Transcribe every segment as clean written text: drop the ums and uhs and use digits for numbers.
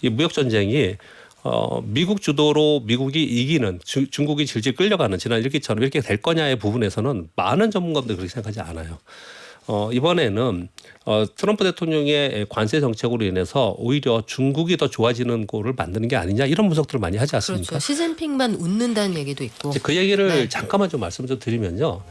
이 무역 전쟁이 미국 주도로 미국이 이기는 중국이 질질 끌려가는 지난 일기처럼 이렇게 될 거냐의 부분에서는 많은 전문가들이 그렇게 생각하지 않아요. 이번에는 트럼프 대통령의 관세 정책으로 인해서 오히려 중국이 더 좋아지는 꼴을 만드는 게 아니냐 이런 분석들을 많이 하지 않습니까? 그렇죠. 시진핑만 웃는다는 얘기도 있고. 그 얘기를 네. 잠깐만 좀 말씀 좀 드리면요.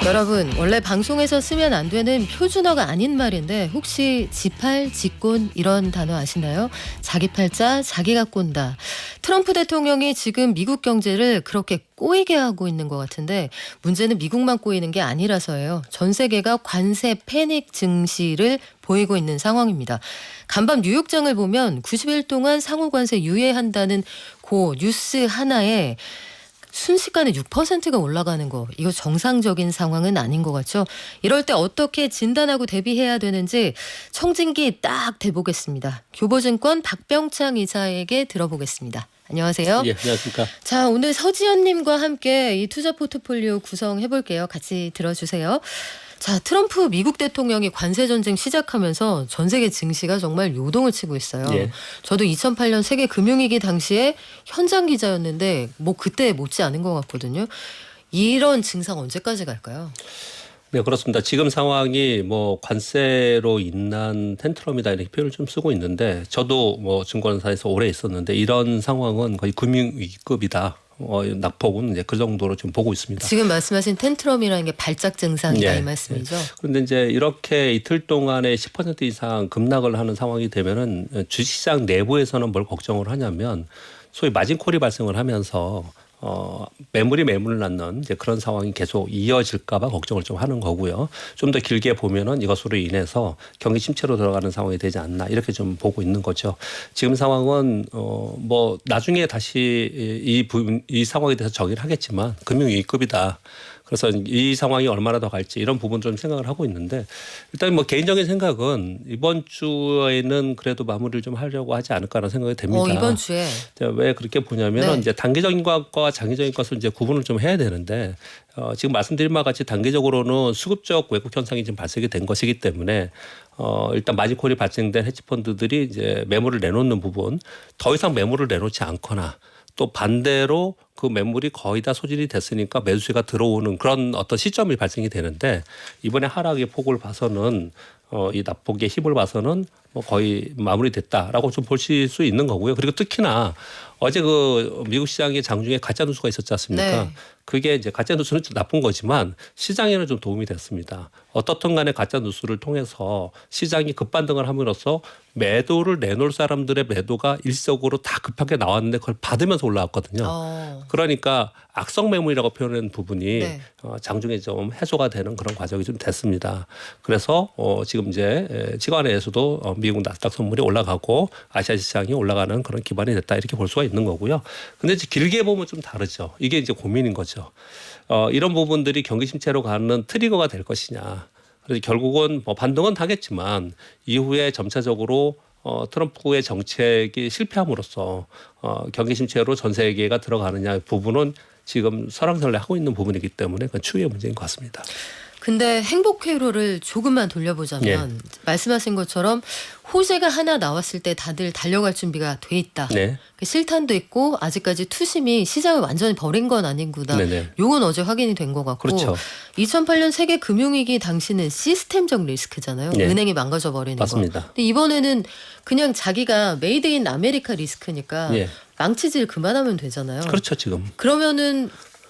여러분, 원래 방송에서 쓰면 안 되는 표준어가 아닌 말인데 혹시 지팔, 지꼰 이런 단어 아시나요? 자기 팔자 자기가 꼰다. 트럼프 대통령이 지금 미국 경제를 그렇게 꼬이게 하고 있는 것 같은데 문제는 미국만 꼬이는 게 아니라서예요. 전 세계가 관세 패닉 증시를 보이고 있는 상황입니다. 간밤 뉴욕장을 보면 90일 동안 상호 관세 유예한다는 그 뉴스 하나에 순식간에 6%가 올라가는 거, 이거 정상적인 상황은 아닌 것 같죠? 이럴 때 어떻게 진단하고 대비해야 되는지 청진기 딱 대보겠습니다. 교보증권 박병창 이사에게 들어보겠습니다. 안녕하세요. 예, 안녕하십니까. 자, 오늘 서지현님과 함께 이 투자 포트폴리오 구성해볼게요. 같이 들어주세요. 자, 트럼프 미국 대통령이 관세 전쟁 시작하면서 전 세계 증시가 정말 요동을 치고 있어요. 예. 저도 2008년 세계 금융위기 당시에 현장 기자였는데 뭐 그때 못지 않은 것 같거든요. 이런 증상 언제까지 갈까요? 네, 그렇습니다. 지금 상황이 뭐 관세로 인한 텐트럼이다 이렇게 표현을 좀 쓰고 있는데 저도 뭐 증권사에서 오래 있었는데 이런 상황은 거의 금융위기급이다. 낙폭은 이제 그 정도로 좀 보고 있습니다. 지금 말씀하신 텐트럼이라는 게 발작 증상이다 예, 이 말씀이죠. 그런데 이제 이렇게 이틀 동안에 10% 이상 급락을 하는 상황이 되면은 주식시장 내부에서는 뭘 걱정을 하냐면 소위 마진콜이 발생을 하면서 매물이 매물을 낳는 이제 그런 상황이 계속 이어질까봐 걱정을 좀 하는 거고요. 좀 더 길게 보면은 이것으로 인해서 경기 침체로 들어가는 상황이 되지 않나 이렇게 좀 보고 있는 거죠. 지금 상황은 뭐 나중에 다시 이 상황에 대해서 정의를 하겠지만 금융위기급이다. 그래서 이 상황이 얼마나 더 갈지 이런 부분 좀 생각을 하고 있는데 일단 뭐 개인적인 생각은 이번 주에는 그래도 마무리를 좀 하려고 하지 않을까라는 생각이 됩니다. 이번 주에 왜 그렇게 보냐면은 네. 이제 단기적인 것과 장기적인 것을 이제 구분을 좀 해야 되는데 지금 말씀드린 바와 같이 단기적으로는 수급적 왜곡 현상이 지금 발생이 된 것이기 때문에 일단 마진콜이 발생된 헤지펀드들이 이제 매물을 내놓는 부분 더 이상 매물을 내놓지 않거나 또 반대로 그 매물이 거의 다 소진이 됐으니까 매수세가 들어오는 그런 어떤 시점이 발생이 되는데 이번에 하락의 폭을 봐서는 이 낙폭의 힘을 봐서는 뭐 거의 마무리됐다라고 좀 보실 수 있는 거고요. 그리고 특히나 어제 그 미국 시장의 장중에 가짜 뉴스가 있었지 않습니까? 네. 그게 이제 가짜 뉴스는 좀 나쁜 거지만 시장에는 좀 도움이 됐습니다. 어떻든 간에 가짜 뉴스를 통해서 시장이 급반등을 함으로써 매도를 내놓을 사람들의 매도가 일시적으로 다 급하게 나왔는데 그걸 받으면서 올라왔거든요. 그러니까 악성 매물이라고 표현하는 부분이 네. 장중에 좀 해소가 되는 그런 과정이 좀 됐습니다. 그래서 지금 이제 시간에서도 미국 나스닥 선물이 올라가고 아시아 시장이 올라가는 그런 기반이 됐다 이렇게 볼 수가 있는 거고요. 근데 이제 길게 보면 좀 다르죠. 이게 이제 고민인 거죠. 이런 부분들이 경기 침체로 가는 트리거가 될 것이냐. 그래서 결국은 뭐 반등은 하겠지만 이후에 점차적으로 트럼프의 정책이 실패함으로써 경기 침체로 전 세계가 들어가느냐 부분은 지금 설왕설래하고 있는 부분이기 때문에 그건 추후의 문제인 것 같습니다. 근데 행복 회로를 조금만 돌려보자면 말씀하신 것처럼 호재가 하나 나왔을 때 다들 달려갈 준비가 돼 있다. 네. 실탄도 있고 아직까지 투심이 시장을 완전히 버린 건 아닌구나. 네네. 요건 어제 확인이 된 것 같고 그렇죠. 2008년 세계 금융위기 당시는 시스템적 리스크잖아요. 네. 은행이 망가져 버리는 맞습니다. 거. 근데 이번에는 그냥 자기가 메이드 인 아메리카 리스크니까 예. 망치질 그만하면 되잖아요. 그렇죠 지금. 그러면은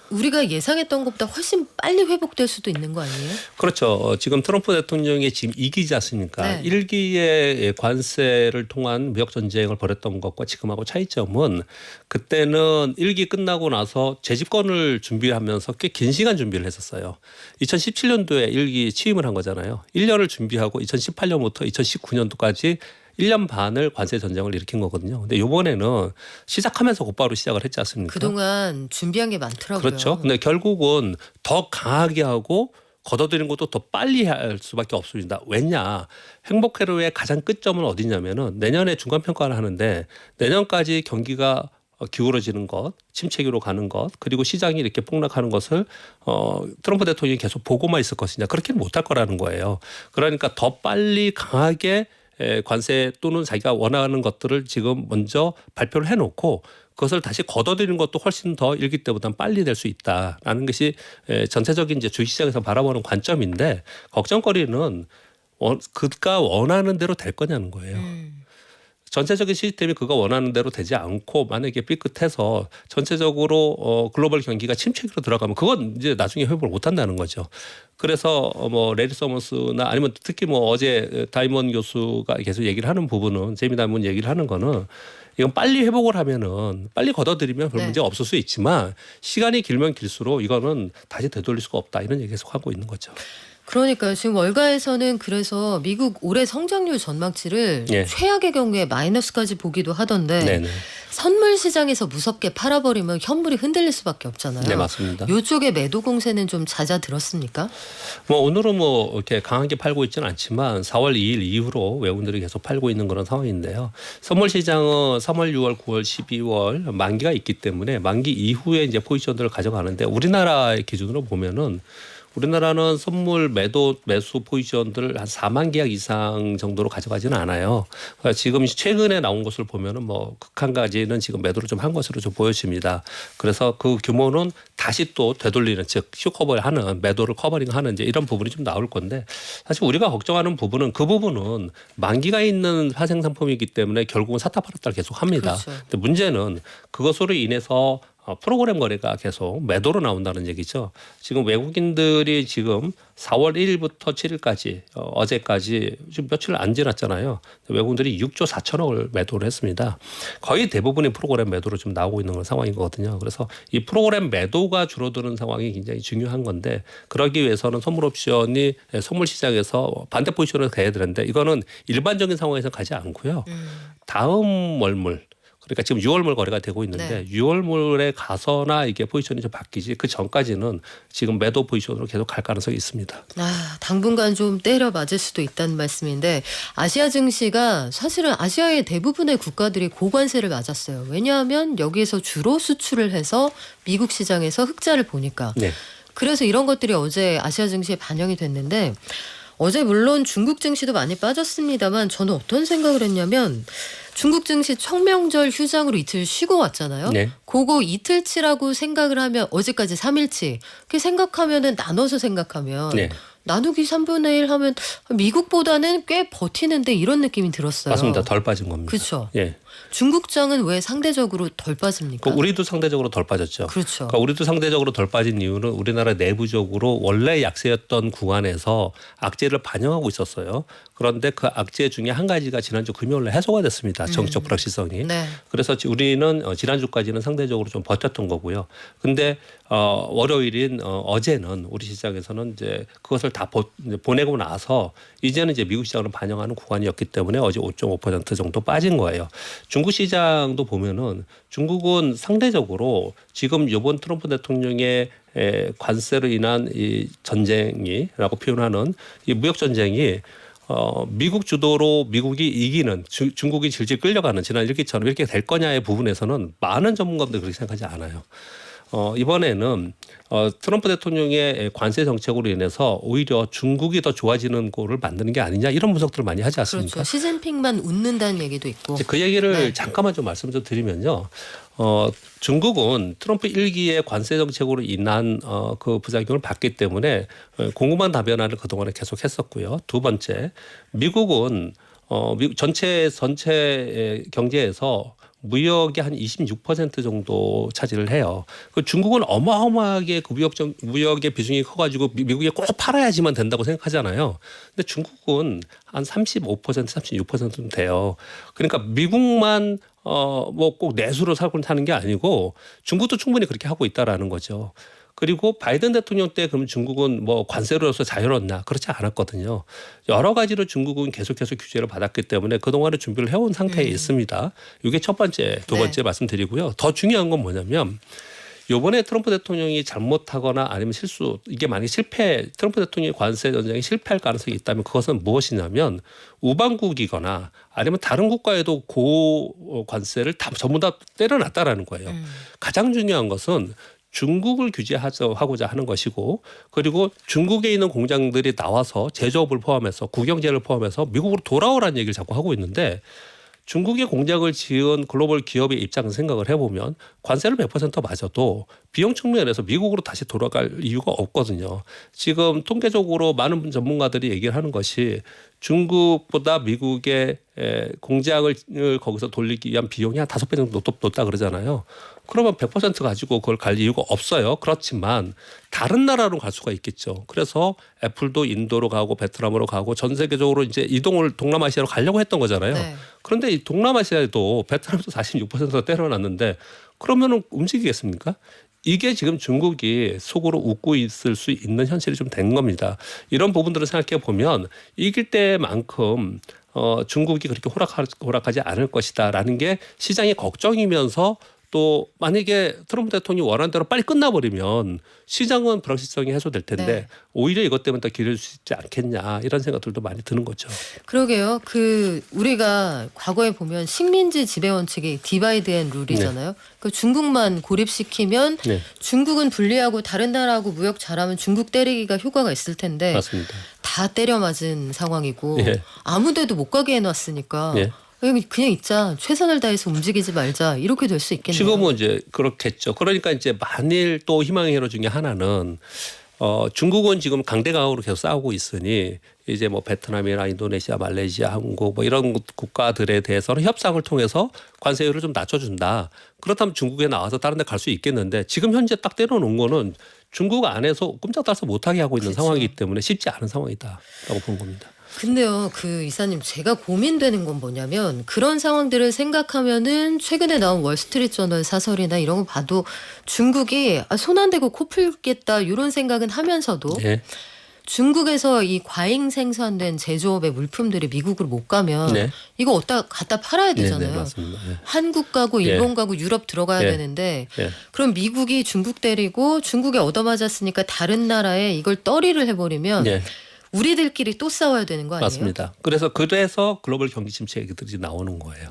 우리가 예상했던 것보다 훨씬 빨리 회복될 수도 있는 거 아니에요? 그렇죠. 지금 트럼프 대통령이 지금 2기지 않습니까? 네. 1기의 관세를 통한 무역 전쟁을 벌였던 것과 지금하고 차이점은 그때는 1기 끝나고 나서 재집권을 준비하면서 꽤 긴 시간 준비를 했었어요. 2017년도에 1기 취임을 한 거잖아요. 1년을 준비하고 2018년부터 2019년도까지 1년 반을 관세 전쟁을 일으킨 거거든요. 근데 이번에는 시작하면서 곧바로 시작을 했지 않습니까? 그동안 준비한 게 많더라고요. 그렇죠. 근데 결국은 더 강하게 하고 걷어들인 것도 더 빨리 할 수밖에 없습니다. 왜냐? 행복회로의 가장 끝점은 어디냐면은 내년에 중간평가를 하는데 내년까지 경기가 기울어지는 것, 침체기로 가는 것, 그리고 시장이 이렇게 폭락하는 것을 트럼프 대통령이 계속 보고만 있을 것이냐, 그렇게는 못할 거라는 거예요. 그러니까 더 빨리 강하게 관세 또는 자기가 원하는 것들을 지금 먼저 발표를 해놓고 그것을 다시 걷어들이는 것도 훨씬 더 일기 때보다는 빨리 될 수 있다라는 것이 전체적인 이제 주식시장에서 바라보는 관점인데, 걱정거리는 그가 원하는 대로 될 거냐는 거예요. 전체적인 시스템이 그가 원하는 대로 되지 않고 만약에 삐끗해서 전체적으로 글로벌 경기가 침체기로 들어가면 그건 이제 나중에 회복을 못 한다는 거죠. 그래서 뭐 레리 서머스나 아니면 특히 뭐 어제 다이먼 교수가 계속 얘기를 하는 부분은, 제이미 다이먼 얘기를 하는 거는, 이건 빨리 회복을 하면은 빨리 걷어들이면 별 문제가 없을 수 있지만 시간이 길면 길수록 이거는 다시 되돌릴 수가 없다, 이런 얘기 계속 하고 있는 거죠. 그러니까요. 지금 월가에서는 그래서 미국 올해 성장률 전망치를 예. 최악의 경우에 마이너스까지 보기도 하던데, 네네. 선물 시장에서 무섭게 팔아버리면 현물이 흔들릴 수밖에 없잖아요. 네, 맞습니다. 이쪽의 매도 공세는 좀 잦아들었습니까? 뭐 오늘은 뭐 이렇게 강하게 팔고 있지는 않지만 4월 2일 이후로 외국인들이 계속 팔고 있는 그런 상황인데요. 선물 시장은 3월, 6월, 9월, 12월 만기가 있기 때문에 만기 이후에 이제 포지션들을 가져가는데, 우리나라의 기준으로 보면은 우리나라는 선물 매수 포지션들을 한 4만 계약 이상 정도로 가져가지는 않아요. 그러니까 지금 최근에 나온 것을 보면은 뭐 극한까지는 지금 매도를 좀 한 것으로 좀 보여집니다. 그래서 그 규모는 다시 또 되돌리는, 즉 쇼커버하는, 매도를 커버링하는 이제 이런 부분이 좀 나올 건데, 사실 우리가 걱정하는 부분은 그 부분은 만기가 있는 파생 상품이기 때문에 결국은 샀다 팔았다를 계속 합니다. 그렇죠. 근데 문제는 그것으로 인해서 프로그램 거래가 계속 매도로 나온다는 얘기죠. 지금 외국인들이 지금 4월 1일부터 7일까지 어제까지 지금 며칠 안 지났잖아요. 외국인들이 6조 4천억을 매도를 했습니다. 거의 대부분의 프로그램 매도로 좀 나오고 있는 그런 상황인 거거든요. 그래서 이 프로그램 매도가 줄어드는 상황이 굉장히 중요한 건데, 그러기 위해서는 선물 옵션이 선물 시장에서 반대 포지션을 가야 되는데, 이거는 일반적인 상황에서 가지 않고요. 다음 월물, 그러니까 지금 6월물 거래가 되고 있는데, 6월물에 가서나 이게 포지션이 좀 바뀌지, 그 전까지는 지금 매도 포지션으로 계속 갈 가능성이 있습니다. 당분간 좀 때려 맞을 수도 있다는 말씀인데, 아시아 증시가 사실은 아시아의 대부분의 국가들이 고관세를 맞았어요. 왜냐하면 여기에서 주로 수출을 해서 미국 시장에서 흑자를 보니까. 네. 그래서 이런 것들이 어제 아시아 증시에 반영이 됐는데, 어제 물론 중국 증시도 많이 빠졌습니다만, 저는 어떤 생각을 했냐면, 중국 증시 청명절 휴장으로 이틀 쉬고 왔잖아요. 네. 그거 이틀치라고 생각을 하면, 어제까지 3일치. 그렇게 생각하면은, 나눠서 생각하면 네. 나누기 3분의 1 하면 미국보다는 꽤 버티는데, 이런 느낌이 들었어요. 맞습니다. 덜 빠진 겁니다. 그렇죠. 예. 중국장은 왜 상대적으로 덜 빠집니까? 우리도 상대적으로 덜 빠졌죠. 그렇죠. 그러니까 우리도 상대적으로 덜 빠진 이유는 우리나라 내부적으로 원래 약세였던 구간에서 악재를 반영하고 있었어요. 그런데 그 악재 중에 한 가지가 지난주 금요일 날 해소가 됐습니다. 정치적 불확실성이. 네. 그래서 우리는 지난주까지는 상대적으로 좀 버텼던 거고요. 근데 월요일인 어제는 우리 시장에서는 이제 그것을 다 보내고 나서 이제는 이제 미국 시장으로 반영하는 구간이었기 때문에 어제 5.5% 정도 빠진 거예요. 중국 시장도 보면은 중국은 상대적으로 지금 이번 트럼프 대통령의 관세로 인한 이 전쟁이라고 표현하는 이 무역 전쟁이 미국 주도로 미국이 이기는, 중국이 질질 끌려가는 지난 일기처럼 이렇게 될 거냐의 부분에서는 많은 전문가들이 그렇게 생각하지 않아요. 이번에는 트럼프 대통령의 관세 정책으로 인해서 오히려 중국이 더 좋아지는 꼴을 만드는 게 아니냐, 이런 분석들을 많이 하지 않습니까? 그렇죠. 시진핑만 웃는다는 얘기도 있고. 그 얘기를 네. 잠깐만 좀 말씀 좀 드리면요. 중국은 트럼프 1기의 관세 정책으로 인한 그 부작용을 받기 때문에 공급망 다변화를 그동안에 계속 했었고요. 두 번째, 미국은 미국 전체 경제에서 무역의 한 26% 정도 차지를 해요. 그 중국은 어마어마하게 그 무역의 비중이 커가지고 미국에 꼭 팔아야지만 된다고 생각하잖아요. 근데 중국은 한 35%, 36%는 돼요. 그러니까 미국만 뭐 꼭 내수로 사는 게 아니고 중국도 충분히 그렇게 하고 있다라는 거죠. 그리고 바이든 대통령 때 그럼 중국은 뭐 관세로서 자유로웠나? 그렇지 않았거든요. 여러 가지로 중국은 계속해서 규제를 받았기 때문에 그동안에 준비를 해온 상태에 있습니다. 이게 첫 번째, 두 번째 말씀드리고요. 더 중요한 건 뭐냐면 이번에 트럼프 대통령이 잘못하거나 아니면 실수 이게 만약에 트럼프 대통령의 관세 전쟁이 실패할 가능성이 있다면 그것은 무엇이냐면 우방국이거나 아니면 다른 국가에도 고 관세를 전부 다 때려놨다라는 거예요. 가장 중요한 것은 중국을 규제하고자 하는 것이고 그리고 중국에 있는 공장들이 나와서 제조업을 포함해서 국영제를 포함해서 미국으로 돌아오라는 얘기를 자꾸 하고 있는데 중국의 공장을 지은 글로벌 기업의 입장을 생각을 해보면 관세를 100% 맞아도 비용 측면에서 미국으로 다시 돌아갈 이유가 없거든요. 지금 통계적으로 많은 전문가들이 얘기를 하는 것이 중국보다 미국의 공장을 거기서 돌리기 위한 비용이 한 5배 정도 높다 그러잖아요. 그러면 100% 가지고 그걸 갈 이유가 없어요. 그렇지만 다른 나라로 갈 수가 있겠죠. 그래서 애플도 인도로 가고 베트남으로 가고 전 세계적으로 이제 이동을 동남아시아로 가려고 했던 거잖아요. 네. 그런데 이 동남아시아에도 베트남도 46%가 때려놨는데 그러면은 움직이겠습니까? 이게 지금 중국이 속으로 웃고 있을 수 있는 현실이 좀 된 겁니다. 이런 부분들을 생각해 보면 이길 때만큼 중국이 그렇게 호락하지 않을 것이다라는 게 시장의 걱정이면서 또 만약에 트럼프 대통령이 원하는 대로 빨리 끝나버리면 시장은 불확실성이 해소될 텐데 네. 오히려 이것 때문에 더 기를 수 있지 않겠냐 이런 생각들도 많이 드는 거죠. 그러게요. 우리가 과거에 보면 식민지 지배 원칙이 디바이드 앤 룰이잖아요. 그 중국만 고립시키면 네. 중국은 불리하고 다른 나라하고 무역 잘하면 중국 때리기가 효과가 있을 텐데 맞습니다. 다 때려 맞은 상황이고 예. 아무데도 못 가게 해놨으니까 예. 그냥 있자 최선을 다해서 움직이지 말자 이렇게 될 수 있겠네요. 지금은 이제 그렇겠죠. 그러니까 이제 만일 또 희망의 회로 중에 하나는 중국은 지금 강대강으로 계속 싸우고 있으니 이제 뭐 베트남이나 인도네시아, 말레이시아, 한국 뭐 이런 국가들에 대해서는 협상을 통해서 관세율을 좀 낮춰준다. 그렇다면 중국에 나와서 다른 데 갈 수 있겠는데 지금 현재 딱 때려놓은 거는 중국 안에서 꼼짝달싹 못하게 하고 있는 그렇죠. 상황이기 때문에 쉽지 않은 상황이다라고 보는 겁니다. 근데요, 이사님, 제가 고민되는 건 뭐냐면 그런 상황들을 생각하면은 최근에 나온 월스트리트저널 사설이나 이런 거 봐도 중국이 손 안 대고 코 풀겠다 이런 생각은 하면서도 네. 중국에서 이 과잉 생산된 제조업의 물품들이 미국으로 못 가면 네. 이거 갖다 팔아야 되잖아요. 네, 맞습니다. 네. 한국 가고 일본 가고 유럽 들어가야 네. 되는데 네. 그럼 미국이 중국 때리고 중국에 얻어맞았으니까 다른 나라에 이걸 떨이를 해버리면 네. 우리들끼리 또 싸워야 되는 거 아니에요? 맞습니다. 그래서 글로벌 경기 침체 얘기들이 나오는 거예요.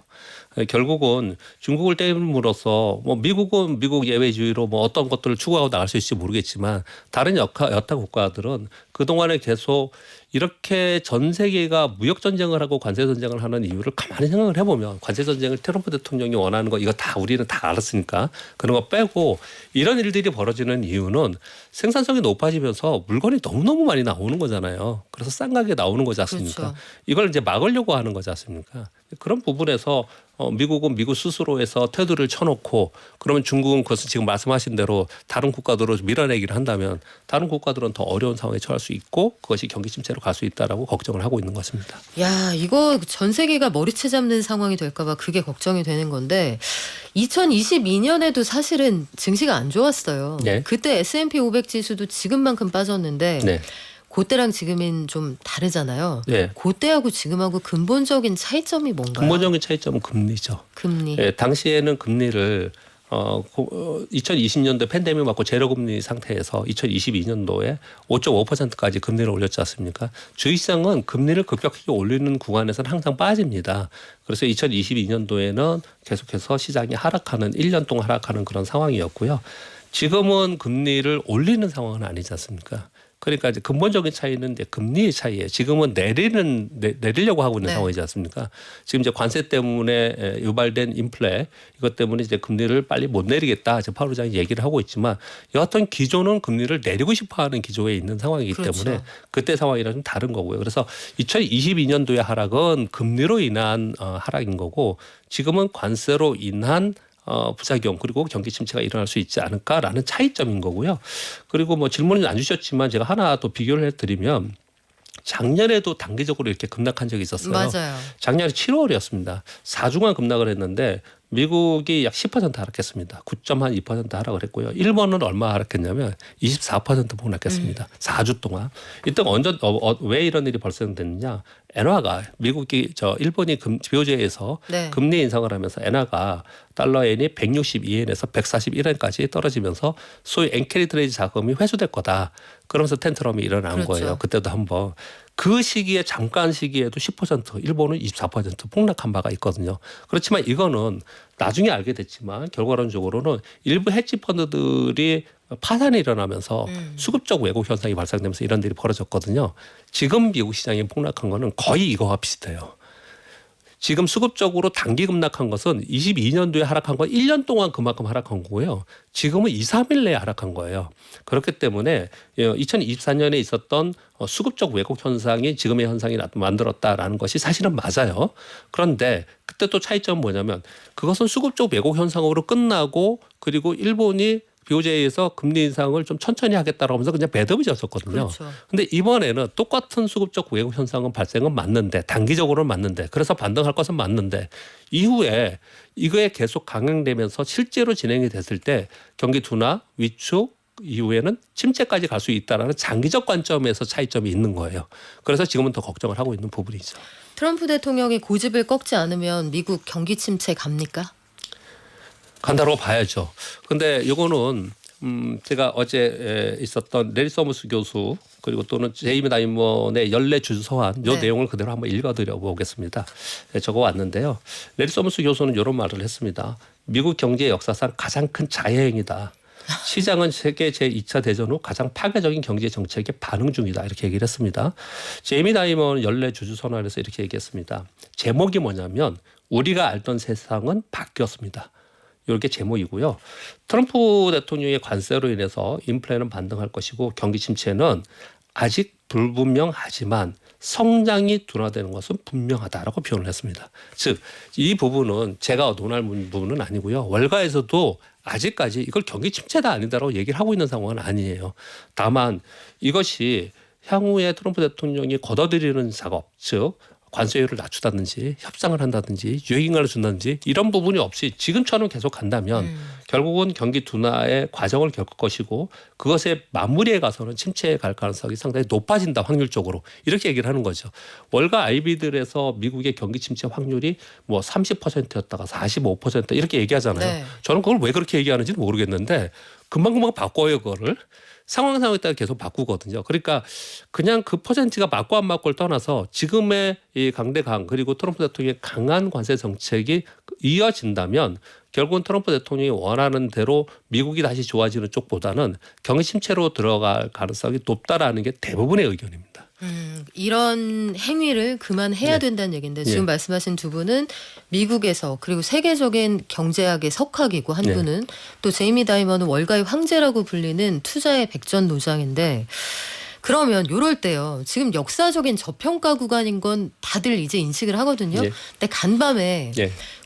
결국은 중국을 때림으로써 뭐 미국은 미국 예외주의로 뭐 어떤 것들을 추구하고 나갈 수 있을지 모르겠지만 다른 여타 국가들은 그동안에 계속 이렇게 전 세계가 무역 전쟁을 하고 관세 전쟁을 하는 이유를 가만히 생각을 해보면 관세 전쟁을 트럼프 대통령이 원하는 거 이거 다 우리는 다 알았으니까 그런 거 빼고 이런 일들이 벌어지는 이유는 생산성이 높아지면서 물건이 너무너무 많이 나오는 거잖아요. 그래서 싼 가격에 나오는 거지 않습니까? 그렇죠. 이걸 이제 막으려고 하는 거지 않습니까? 그런 부분에서 미국은 미국 스스로 해서 테두리를 쳐놓고 그러면 중국은 그것을 지금 말씀하신 대로 다른 국가들로 밀어내기를 한다면 다른 국가들은 더 어려운 상황에 처할 수 있고 그것이 경기 침체로 갈 수 있다라고 걱정을 하고 있는 것입니다. 야, 이거 전 세계가 머리채 잡는 상황이 될까 봐 그게 걱정이 되는 건데 2022년에도 사실은 증시가 안 좋았어요. 네. 그때 S&P 500 지수도 지금만큼 빠졌는데 네. 그때랑 지금은 좀 다르잖아요. 네. 그때하고 지금하고 근본적인 차이점이 뭔가요? 근본적인 차이점은 금리죠. 금리. 예, 당시에는 금리를 2020년도 팬데믹 맞고 제로금리 상태에서 2022년도에 5.5%까지 금리를 올렸지 않습니까? 주식시장은 금리를 급격하게 올리는 구간에서는 항상 빠집니다. 그래서 2022년도에는 계속해서 시장이 하락하는 1년 동안 하락하는 그런 상황이었고요. 지금은 금리를 올리는 상황은 아니지 않습니까? 그러니까 이제 근본적인 차이는 이제 금리의 차이예요. 지금은 내리려고 하고 있는 네. 상황이지 않습니까? 지금 이제 관세 때문에 유발된 인플레 이것 때문에 이제 금리를 빨리 못 내리겠다. 지금 파월 의장이 얘기를 하고 있지만 여하튼 기조는 금리를 내리고 싶어하는 기조에 있는 상황이기 그렇죠. 때문에 그때 상황이랑 좀 다른 거고요. 그래서 2022년도의 하락은 금리로 인한 하락인 거고 지금은 관세로 인한 부작용 그리고 경기 침체가 일어날 수 있지 않을까라는 차이점인 거고요. 그리고 뭐 질문은 안 주셨지만 제가 하나 더 비교를 해드리면 작년에도 단기적으로 이렇게 급락한 적이 있었어요. 맞아요. 작년 7월이었습니다. 4주간 급락을 했는데 미국이 약 10% 하락했습니다. 9.2% 하락을 했고요. 일본은 얼마 하락했냐면 24% 폭락했습니다. 4주 동안. 이때 왜 이런 일이 발생됐느냐? 엔화가 미국이 일본이 BOJ에서 네. 금리 인상을 하면서 엔화가 달러엔이 162엔에서 141엔까지 떨어지면서 소위 엔캐리트레이드 자금이 회수될 거다. 그러면서 텐트럼이 일어난 그렇죠. 거예요. 그때도 한번. 그 시기에 잠깐 시기에도 10% 일본은 24% 폭락한 바가 있거든요. 그렇지만 이거는 나중에 알게 됐지만 결과론적으로는 일부 헤지 펀드들이 파산이 일어나면서 수급적 왜곡 현상이 발생되면서 이런 일이 벌어졌거든요. 지금 미국 시장이 폭락한 거는 거의 이거와 비슷해요. 지금 수급적으로 단기 급락한 것은 22년도에 하락한 건 1년 동안 그만큼 하락한 거고요. 지금은 2, 3일 내에 하락한 거예요. 그렇기 때문에 2024년에 있었던 수급적 왜곡 현상이 지금의 현상이 만들었다라는 것이 사실은 맞아요. 그런데 그때 또 차이점은 뭐냐면 그것은 수급적 왜곡 현상으로 끝나고 그리고 일본이 BOJ에서 금리 인상을 좀 천천히 하겠다라고 하면서 그냥 배드업이 졌었거든요. 그렇죠. 근데 이번에는 똑같은 수급적 왜곡 현상은 발생은 맞는데 단기적으로는 맞는데 그래서 반등할 것은 맞는데 이후에 이거에 계속 강행되면서 실제로 진행이 됐을 때 경기 둔화, 위축 이후에는 침체까지 갈 수 있다라는 장기적 관점에서 차이점이 있는 거예요. 그래서 지금은 더 걱정을 하고 있는 부분이죠. 트럼프 대통령이 고집을 꺾지 않으면 미국 경기 침체 갑니까? 간다고 봐야죠. 근데 이거는 제가 어제 있었던 레리 서머스 교수 그리고 또는 제이미 다이먼의 연례 주소한 요 네. 내용을 그대로 한번 읽어드려 보겠습니다. 적어 왔는데요. 레리 서머스 교수는 이런 말을 했습니다. 미국 경제 역사상 가장 큰 자해행위다. 시장은 세계 제2차 대전 후 가장 파괴적인 경제 정책에 반응 중이다. 이렇게 얘기를 했습니다. 제이미 다이먼 연례 주주선언에서 이렇게 얘기했습니다. 제목이 뭐냐면 우리가 알던 세상은 바뀌었습니다. 이렇게 제목이고요. 트럼프 대통령의 관세로 인해서 인플레는 반등할 것이고 경기 침체는 아직 불분명하지만 성장이 둔화되는 것은 분명하다라고 표현을 했습니다. 즉, 이 부분은 제가 논할 부분은 아니고요. 월가에서도 아직까지 이걸 경기 침체다 아니다라고 얘기를 하고 있는 상황은 아니에요. 다만 이것이 향후에 트럼프 대통령이 걷어들이는 작업, 즉 관세율을 낮추다든지 협상을 한다든지 유예기간을 준다든지 이런 부분이 없이 지금처럼 계속 간다면 결국은 경기 둔화의 과정을 겪을 것이고 그것의 마무리에 가서는 침체에 갈 가능성이 상당히 높아진다 확률적으로 이렇게 얘기를 하는 거죠. 월가 IB들에서 미국의 경기 침체 확률이 뭐 30%였다가 45% 이렇게 얘기하잖아요. 네. 저는 그걸 왜 그렇게 얘기하는지는 모르겠는데 금방금방 바꿔요 그거를. 상황에 따라 계속 바꾸거든요. 그러니까 그냥 그 퍼센트가 맞고 안 맞고를 떠나서 지금의 이 강대강 그리고 트럼프 대통령의 강한 관세 정책이 이어진다면 결국은 트럼프 대통령이 원하는 대로 미국이 다시 좋아지는 쪽보다는 경기 침체로 들어갈 가능성이 높다라는 게 대부분의 의견입니다. 이런 행위를 그만해야 된다는 얘기인데 지금 말씀하신 두 분은 미국에서 그리고 세계적인 경제학의 석학이고 한 분은 또 제이미 다이먼은 월가의 황제라고 불리는 투자의 백전노장인데 그러면 요럴 때요. 지금 역사적인 저평가 구간인 건 다들 이제 인식을 하거든요. 근데 간밤에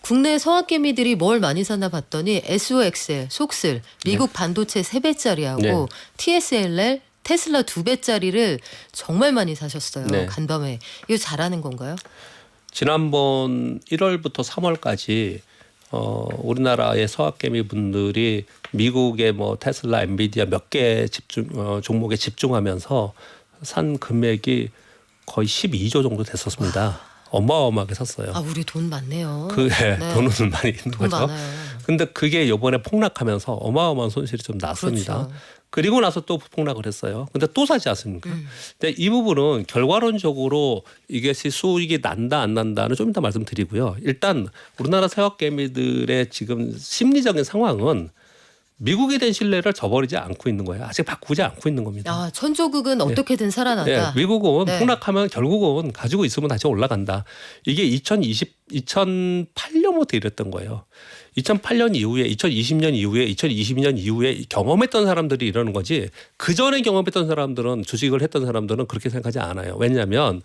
국내 서학개미들이 뭘 많이 사나 봤더니 SOXL, 속슬, 미국 반도체 3배짜리하고 TSLL 테슬라 2배짜리를 정말 많이 사셨어요. 간밤에. 이거 잘하는 건가요? 지난번 1월부터 3월까지 우리나라의 서학개미 분들이 미국의 뭐 테슬라, 엔비디아 몇 개 종목에 집중하면서 산 금액이 거의 12조 정도 됐었습니다. 어마어마하게 샀어요. 아, 우리 돈 많네요. 돈은 많이 있는 돈 거죠. 많아요. 근데 그게 이번에 폭락하면서 어마어마한 손실이 좀 났습니다. 그렇죠. 그리고 나서 또 폭락을 했어요. 근데 또 사지 않습니까? 근데 이 부분은 결과론적으로 이것이 수익이 난다 안 난다는 좀 이따 말씀드리고요. 일단 우리나라 새학개미들의 지금 심리적인 상황은 미국에 대한 신뢰를 저버리지 않고 있는 거예요. 아직 바꾸지 않고 있는 겁니다. 아, 천조국은 어떻게든 살아난다. 미국은 폭락하면 결국은 가지고 있으면 다시 올라간다. 이게 2008년부터 이랬던 거예요. 2008년 이후에 2020년 이후에 2022년 이후에 경험했던 사람들이 이러는 거지 그전에 경험했던 사람들은 주식을 했던 사람들은 그렇게 생각하지 않아요. 왜냐하면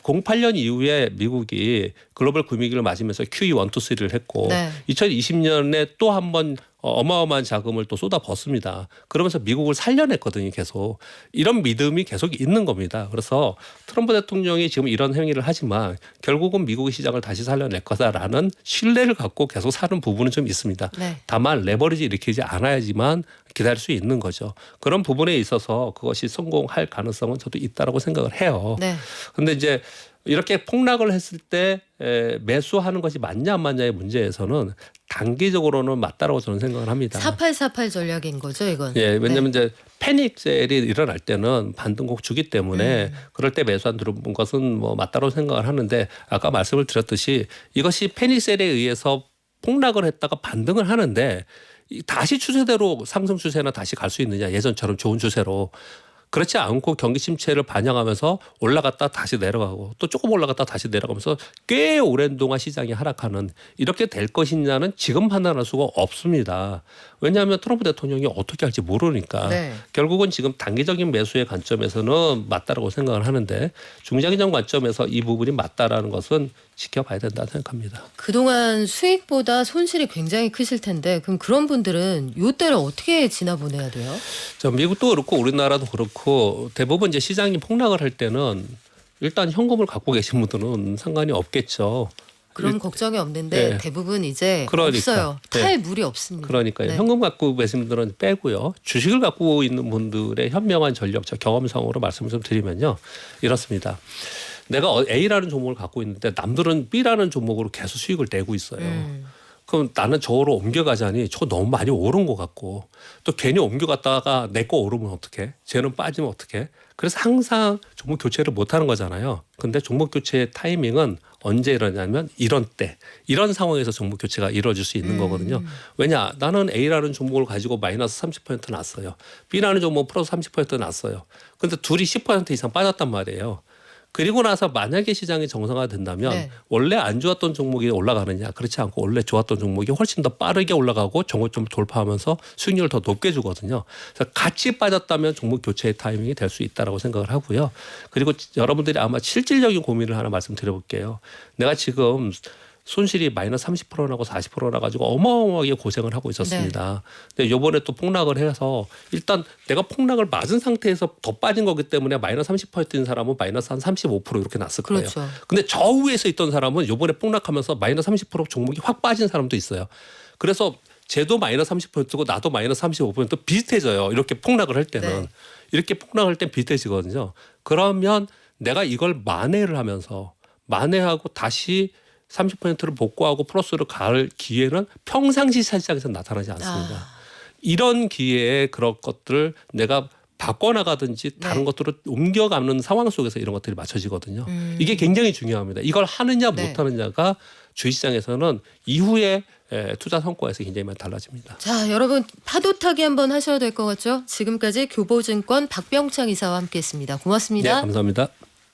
08년 이후에 미국이 글로벌 금융위기를 맞으면서 QE 1, 2, 3를 했고 2020년에 또 한 번 어마어마한 자금을 또 쏟아붓습니다. 그러면서 미국을 살려냈거든요. 계속. 이런 믿음이 계속 있는 겁니다. 그래서 트럼프 대통령이 지금 이런 행위를 하지만 결국은 미국의 시장을 다시 살려낼 거다라는 신뢰를 갖고 계속 사는 부분은 좀 있습니다. 네. 다만 레버리지 일으키지 않아야지만 기다릴 수 있는 거죠. 그런 부분에 있어서 그것이 성공할 가능성은 저도 있다라고 생각을 해요. 네. 그런데 이제 이렇게 폭락을 했을 때 매수하는 것이 맞냐 안 맞냐의 문제에서는 단기적으로는 맞다라고 저는 생각을 합니다. 4848 전략인 거죠, 이건. 예, 왜냐하면 네. 이제 패닉 셀이 일어날 때는 반등곡 주기 때문에 그럴 때 매수한 들어본 것은 뭐 맞다고 생각을 하는데 아까 말씀을 드렸듯이 이것이 패닉 셀에 의해서 폭락을 했다가 반등을 하는데 다시 추세대로 상승 추세나 다시 갈 수 있느냐 예전처럼 좋은 추세로 그렇지 않고 경기 침체를 반영하면서 올라갔다 다시 내려가고 또 조금 올라갔다 다시 내려가면서 꽤 오랜 동안 시장이 하락하는 이렇게 될 것이냐는 지금 판단할 수가 없습니다. 왜냐하면 트럼프 대통령이 어떻게 할지 모르니까 네. 결국은 지금 단기적인 매수의 관점에서는 맞다라고 생각을 하는데 중장기적 관점에서 이 부분이 맞다라는 것은 지켜봐야 된다 생각합니다. 그동안 수익보다 손실이 굉장히 크실 텐데 그럼 그런 분들은 이때를 어떻게 지나보내야 돼요? 저 미국도 그렇고 우리나라도 그렇고 대부분 이제 시장이 폭락을 할 때는 일단 현금을 갖고 계신 분들은 상관이 없겠죠. 그런 걱정이 없는데 네. 대부분 이제 그러니까. 없어요. 네. 탈 물이 없습니다. 그러니까요. 네. 현금 갖고 계신 분들은 빼고요. 주식을 갖고 있는 분들의 현명한 전략, 저 경험상으로 말씀을 좀 드리면요. 이렇습니다. 내가 A라는 종목을 갖고 있는데 남들은 B라는 종목으로 계속 수익을 내고 있어요. 그럼 나는 저로 옮겨가자니 저 너무 많이 오른 것 같고 또 괜히 옮겨갔다가 내 거 오르면 어떡해? 쟤는 빠지면 어떡해? 그래서 항상 종목 교체를 못 하는 거잖아요. 근데 종목 교체의 타이밍은 언제 일어나냐면 이런 때, 이런 상황에서 종목 교체가 이루어질 수 있는 거거든요. 왜냐? 나는 A라는 종목을 가지고 마이너스 30% 났어요. B라는 종목 플러스 30% 났어요. 근데 둘이 10% 이상 빠졌단 말이에요. 그리고 나서 만약에 시장이 정상화된다면 네. 원래 안 좋았던 종목이 올라가느냐 그렇지 않고 원래 좋았던 종목이 훨씬 더 빠르게 올라가고 정고점 돌파하면서 수익률을 더 높게 주거든요. 그래서 같이 빠졌다면 종목 교체의 타이밍이 될 수 있다라고 생각을 하고요. 그리고 여러분들이 아마 실질적인 고민을 하나 말씀드려볼게요. 내가 지금 손실이 마이너스 30% 나고 40% 나가지고 어마어마하게 고생을 하고 있었습니다. 근데 요번에 또 폭락을 해서 일단 내가 폭락을 맞은 상태에서 더 빠진 거기 때문에 마이너스 30%인 사람은 마이너스 한 35% 이렇게 났을 거예요. 그렇죠. 근데 저 위에서 있던 사람은 요번에 폭락하면서 마이너스 30% 종목이 확 빠진 사람도 있어요. 그래서 쟤도 마이너스 30%고 나도 마이너스 35% 비슷해져요. 이렇게 폭락을 할 때는. 네. 이렇게 폭락할 땐 비슷해지거든요. 그러면 내가 이걸 만회를 하면서 만회하고 다시 30%를 복구하고 플러스로 갈 기회는 평상시 시장에서 나타나지 않습니다. 이런 기회에 그런 것들을 내가 바꿔나가든지 다른 네. 것들을 옮겨가는 상황 속에서 이런 것들이 맞춰지거든요. 이게 굉장히 중요합니다. 이걸 하느냐 네. 못하느냐가 주식시장에서는 이후에 투자 성과에서 굉장히 많이 달라집니다. 자, 여러분 파도 타기 한번 하셔야 될 것 같죠? 지금까지 교보증권 박병창 이사와 함께했습니다. 네, 고맙습니다. 감사합니다.